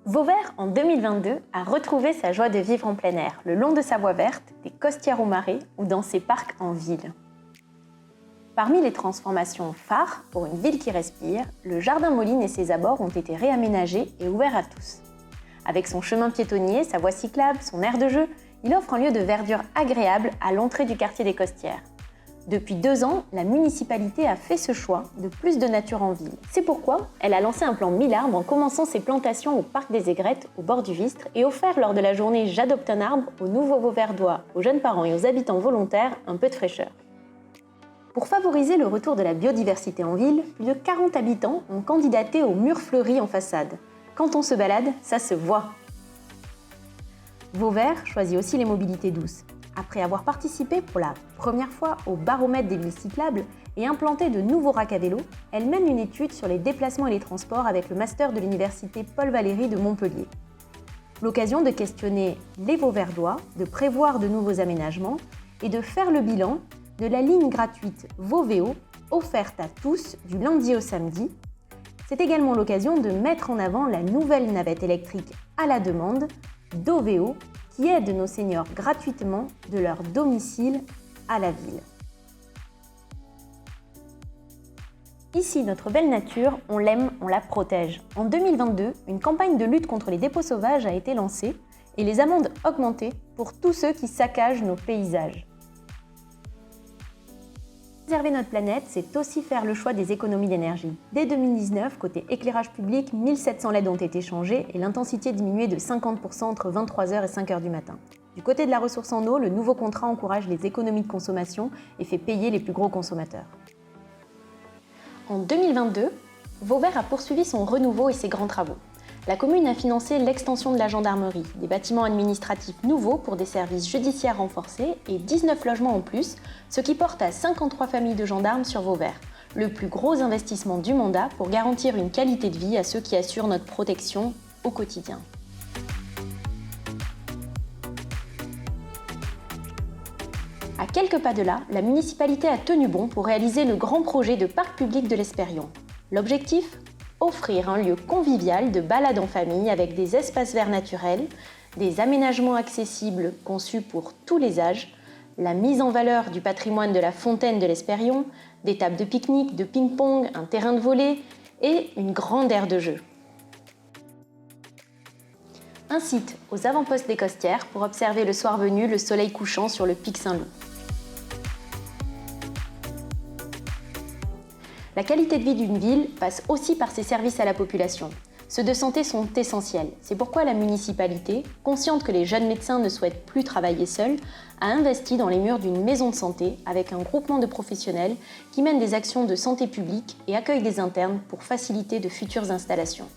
Vauvert, en 2022, a retrouvé sa joie de vivre en plein air, le long de sa voie verte, des costières au marais ou dans ses parcs en ville. Parmi les transformations phares pour une ville qui respire, le Jardin Moline et ses abords ont été réaménagés et ouverts à tous. Avec son chemin piétonnier, sa voie cyclable, son aire de jeu, il offre un lieu de verdure agréable à l'entrée du quartier des Costières. Depuis 2 ans, la municipalité a fait ce choix de plus de nature en ville. C'est pourquoi elle a lancé un plan 1000 arbres en commençant ses plantations au parc des Aigrettes, au bord du Vistre, et offert lors de la journée J'adopte un arbre aux nouveaux Vauverdois, aux jeunes parents et aux habitants volontaires un peu de fraîcheur. Pour favoriser le retour de la biodiversité en ville, plus de 40 habitants ont candidaté aux murs fleuris en façade. Quand on se balade, ça se voit. Vauvert choisit aussi les mobilités douces. Après avoir participé pour la première fois au baromètre des villes cyclables et implanté de nouveaux racks à vélo, elle mène une étude sur les déplacements et les transports avec le master de l'université Paul Valéry de Montpellier. L'occasion de questionner les Vauverdois, de prévoir de nouveaux aménagements et de faire le bilan de la ligne gratuite Vauvéo offerte à tous du lundi au samedi. C'est également l'occasion de mettre en avant la nouvelle navette électrique à la demande, Dovéo, qui aide nos seniors gratuitement de leur domicile à la ville. Ici, notre belle nature, on l'aime, on la protège. En 2022, une campagne de lutte contre les dépôts sauvages a été lancée et les amendes augmentées pour tous ceux qui saccagent nos paysages. Préserver notre planète, c'est aussi faire le choix des économies d'énergie. Dès 2019, côté éclairage public, 1700 LED ont été changés et l'intensité diminuée de 50% entre 23h et 5h du matin. Du côté de la ressource en eau, le nouveau contrat encourage les économies de consommation et fait payer les plus gros consommateurs. En 2022, Vauvert a poursuivi son renouveau et ses grands travaux. La commune a financé l'extension de la gendarmerie, des bâtiments administratifs nouveaux pour des services judiciaires renforcés et 19 logements en plus, ce qui porte à 53 familles de gendarmes sur Vauvert, le plus gros investissement du mandat pour garantir une qualité de vie à ceux qui assurent notre protection au quotidien. À quelques pas de là, la municipalité a tenu bon pour réaliser le grand projet de parc public de l'Espérion. L'objectif ? Offrir un lieu convivial de balade en famille avec des espaces verts naturels, des aménagements accessibles conçus pour tous les âges, la mise en valeur du patrimoine de la fontaine de l'Espérion, des tables de pique-nique, de ping-pong, un terrain de volley et une grande aire de jeu. Un site aux avant-postes des Costières pour observer le soir venu le soleil couchant sur le pic Saint-Loup. La qualité de vie d'une ville passe aussi par ses services à la population. Ceux de santé sont essentiels. C'est pourquoi la municipalité, consciente que les jeunes médecins ne souhaitent plus travailler seuls, a investi dans les murs d'une maison de santé avec un groupement de professionnels qui mènent des actions de santé publique et accueillent des internes pour faciliter de futures installations.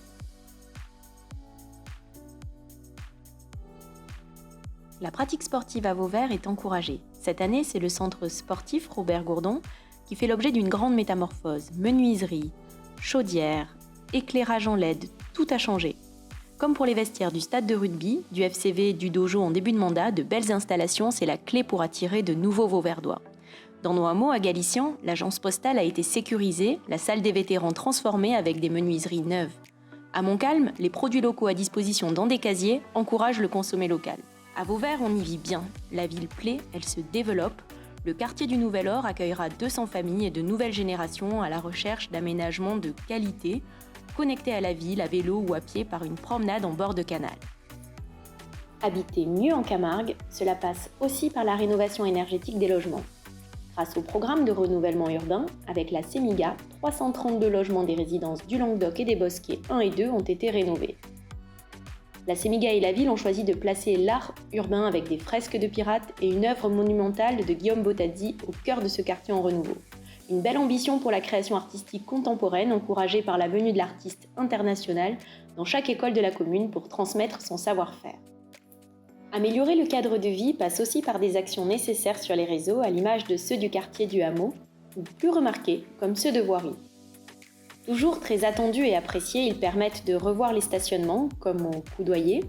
La pratique sportive à Vauvert est encouragée. Cette année, c'est le centre sportif Robert Gourdon qui fait l'objet d'une grande métamorphose. Menuiserie, chaudière, éclairage en LED, tout a changé. Comme pour les vestiaires du stade de rugby, du FCV, du dojo en début de mandat, de belles installations, c'est la clé pour attirer de nouveaux Vauverdois. Dans nos hameaux à Galician, l'agence postale a été sécurisée, la salle des vétérans transformée avec des menuiseries neuves. À Montcalm, les produits locaux à disposition dans des casiers encouragent le consommer local. À Vauvert, on y vit bien. La ville plaît, elle se développe. Le quartier du Nouvel Or accueillera 200 familles et de nouvelles générations à la recherche d'aménagements de qualité, connectés à la ville, à vélo ou à pied par une promenade en bord de canal. Habiter mieux en Camargue, cela passe aussi par la rénovation énergétique des logements. Grâce au programme de renouvellement urbain, avec la CEMIGA, 332 logements des résidences du Languedoc et des Bosquets 1 et 2 ont été rénovés. La CEMIGA et la ville ont choisi de placer l'art urbain avec des fresques de pirates et une œuvre monumentale de Guillaume Bottazzi au cœur de ce quartier en renouveau. Une belle ambition pour la création artistique contemporaine encouragée par la venue de l'artiste international dans chaque école de la commune pour transmettre son savoir-faire. Améliorer le cadre de vie passe aussi par des actions nécessaires sur les réseaux à l'image de ceux du quartier du Hameau ou plus remarqués comme ceux de voirie. Toujours très attendus et appréciés, ils permettent de revoir les stationnements, comme au Coudoyer.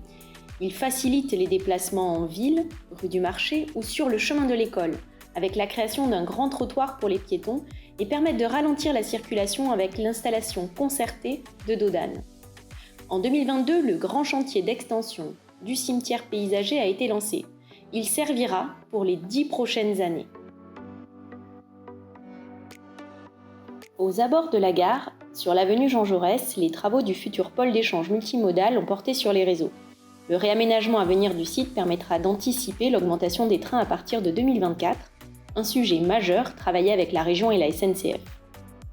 Ils facilitent les déplacements en ville, rue du Marché ou sur le chemin de l'école, avec la création d'un grand trottoir pour les piétons et permettent de ralentir la circulation avec l'installation concertée de dodanes. En 2022, le grand chantier d'extension du cimetière paysager a été lancé. Il servira pour les 10 prochaines années. Aux abords de la gare, sur l'avenue Jean Jaurès, les travaux du futur pôle d'échange multimodal ont porté sur les réseaux. Le réaménagement à venir du site permettra d'anticiper l'augmentation des trains à partir de 2024, un sujet majeur travaillé avec la région et la SNCF.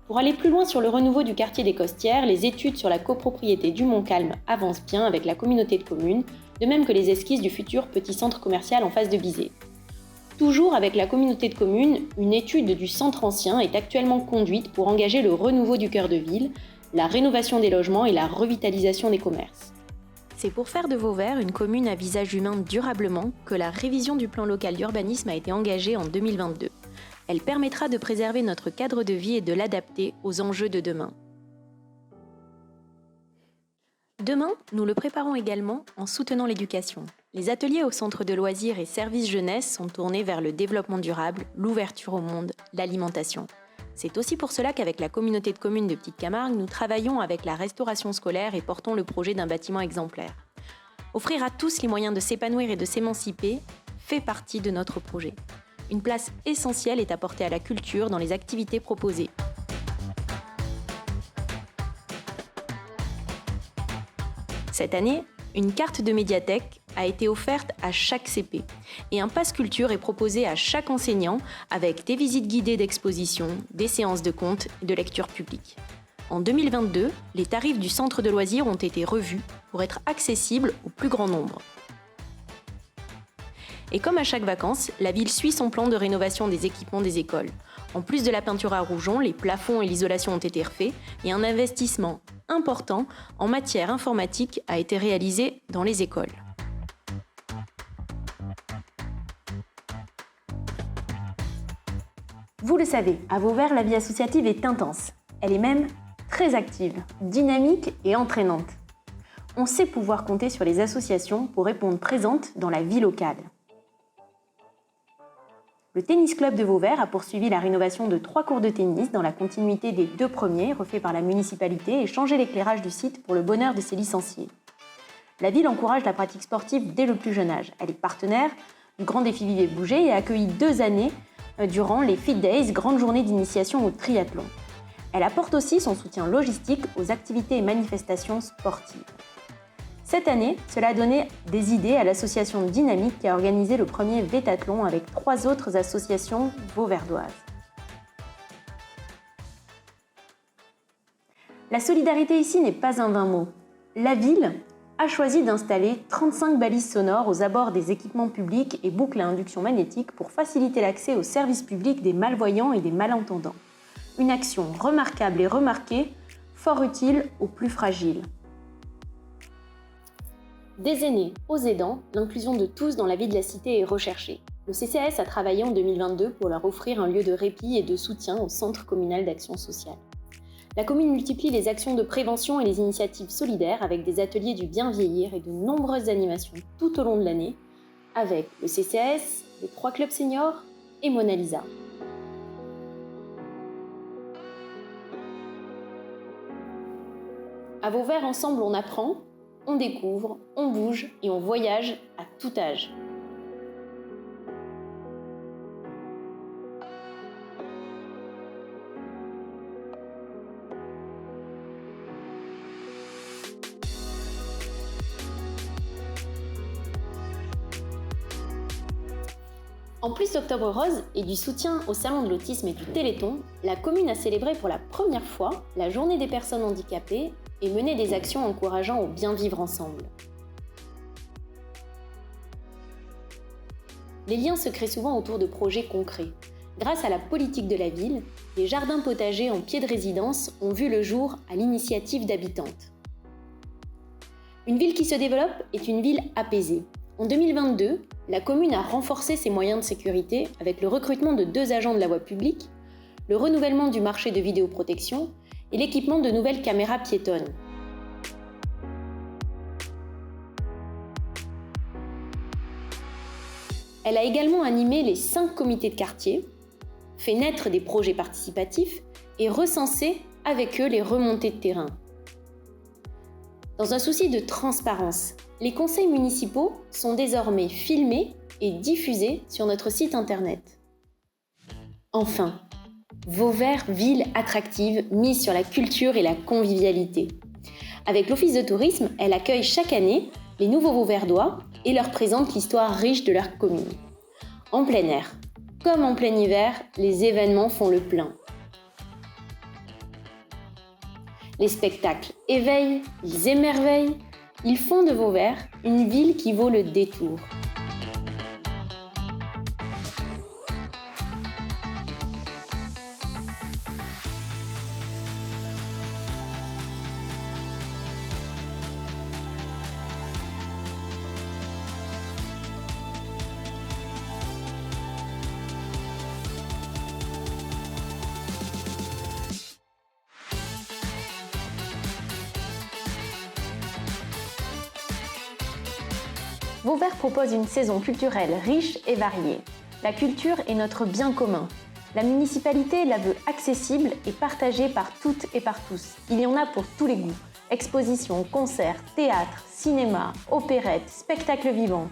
Pour aller plus loin sur le renouveau du quartier des Costières, les études sur la copropriété du Montcalm avancent bien avec la communauté de communes, de même que les esquisses du futur petit centre commercial en face de Bizet. Toujours avec la communauté de communes, une étude du centre ancien est actuellement conduite pour engager le renouveau du cœur de ville, la rénovation des logements et la revitalisation des commerces. C'est pour faire de Vauvert une commune à visage humain durablement que la révision du plan local d'urbanisme a été engagée en 2022. Elle permettra de préserver notre cadre de vie et de l'adapter aux enjeux de demain. Demain, nous le préparons également en soutenant l'éducation. Les ateliers au centre de loisirs et services jeunesse sont tournés vers le développement durable, l'ouverture au monde, l'alimentation. C'est aussi pour cela qu'avec la communauté de communes de Petite Camargue, nous travaillons avec la restauration scolaire et portons le projet d'un bâtiment exemplaire. Offrir à tous les moyens de s'épanouir et de s'émanciper fait partie de notre projet. Une place essentielle est apportée à la culture dans les activités proposées. Cette année, une carte de médiathèque a été offerte à chaque CP et un pass culture est proposé à chaque enseignant avec des visites guidées d'exposition, des séances de contes et de lecture publique. En 2022, les tarifs du centre de loisirs ont été revus pour être accessibles au plus grand nombre. Et comme à chaque vacances, la ville suit son plan de rénovation des équipements des écoles. En plus de la peinture à rougeon, les plafonds et l'isolation ont été refaits et un investissement important en matière informatique a été réalisé dans les écoles. Vous le savez, à Vauvert, la vie associative est intense. Elle est même très active, dynamique et entraînante. On sait pouvoir compter sur les associations pour répondre présentes dans la vie locale. Le Tennis Club de Vauvert a poursuivi la rénovation de 3 cours de tennis dans la continuité des 2 premiers, refaits par la municipalité, et changé l'éclairage du site pour le bonheur de ses licenciés. La ville encourage la pratique sportive dès le plus jeune âge. Elle est partenaire du Grand Défi Vivez Bouger et a accueilli 2 années durant les Fit Days, grande journée d'initiation au triathlon. Elle apporte aussi son soutien logistique aux activités et manifestations sportives. Cette année, cela a donné des idées à l'association Dynamique qui a organisé le premier Vétathlon avec 3 autres associations vauverdoises. La solidarité ici n'est pas un vain mot. La ville a choisi d'installer 35 balises sonores aux abords des équipements publics et boucles à induction magnétique pour faciliter l'accès aux services publics des malvoyants et des malentendants. Une action remarquable et remarquée, fort utile aux plus fragiles. Des aînés aux aidants, l'inclusion de tous dans la vie de la cité est recherchée. Le CCAS a travaillé en 2022 pour leur offrir un lieu de répit et de soutien au Centre communal d'action sociale. La commune multiplie les actions de prévention et les initiatives solidaires avec des ateliers du bien vieillir et de nombreuses animations tout au long de l'année avec le CCAS, les 3 clubs seniors et Mona Lisa. À Vauvert, ensemble, on apprend, on découvre, on bouge et on voyage à tout âge. En plus d'Octobre Rose et du soutien au Salon de l'autisme et du Téléthon, la commune a célébré pour la première fois la Journée des personnes handicapées et mené des actions encourageant au bien vivre ensemble. Les liens se créent souvent autour de projets concrets. Grâce à la politique de la ville, les jardins potagers en pied de résidence ont vu le jour à l'initiative d'habitantes. Une ville qui se développe est une ville apaisée. En 2022, la commune a renforcé ses moyens de sécurité avec le recrutement de 2 agents de la voie publique, le renouvellement du marché de vidéoprotection et l'équipement de nouvelles caméras piétonnes. Elle a également animé les 5 comités de quartier, fait naître des projets participatifs et recensé avec eux les remontées de terrain. Dans un souci de transparence, les conseils municipaux sont désormais filmés et diffusés sur notre site internet. Enfin, Vauvert, ville attractive mise sur la culture et la convivialité. Avec l'Office de tourisme, elle accueille chaque année les nouveaux Vauverdois et leur présente l'histoire riche de leur commune. En plein air, comme en plein hiver, les événements font le plein. Les spectacles éveillent, ils émerveillent, ils font de Vauvert une ville qui vaut le détour. Vauvert propose une saison culturelle riche et variée. La culture est notre bien commun. La municipalité la veut accessible et partagée par toutes et par tous. Il y en a pour tous les goûts. Expositions, concerts, théâtre, cinéma, opérettes, spectacles vivants.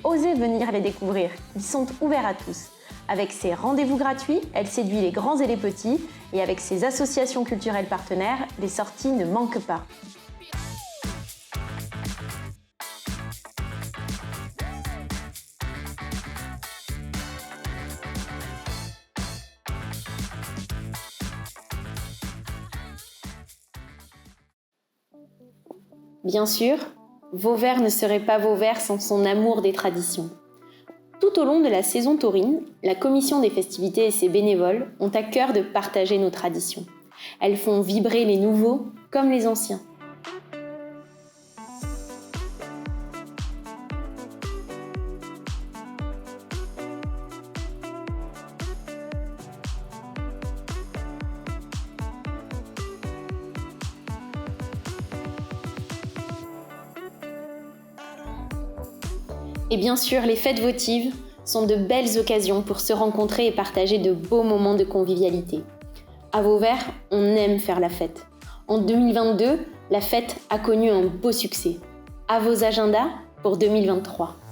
Osez venir les découvrir, ils sont ouverts à tous. Avec ses rendez-vous gratuits, elle séduit les grands et les petits, et avec ses associations culturelles partenaires, les sorties ne manquent pas. Bien sûr, Vauvert ne serait pas Vauvert sans son amour des traditions. Tout au long de la saison taurine, la commission des festivités et ses bénévoles ont à cœur de partager nos traditions. Elles font vibrer les nouveaux comme les anciens. Et bien sûr, les fêtes votives sont de belles occasions pour se rencontrer et partager de beaux moments de convivialité. À Vauvert, on aime faire la fête. En 2022, la fête a connu un beau succès. À vos agendas pour 2023.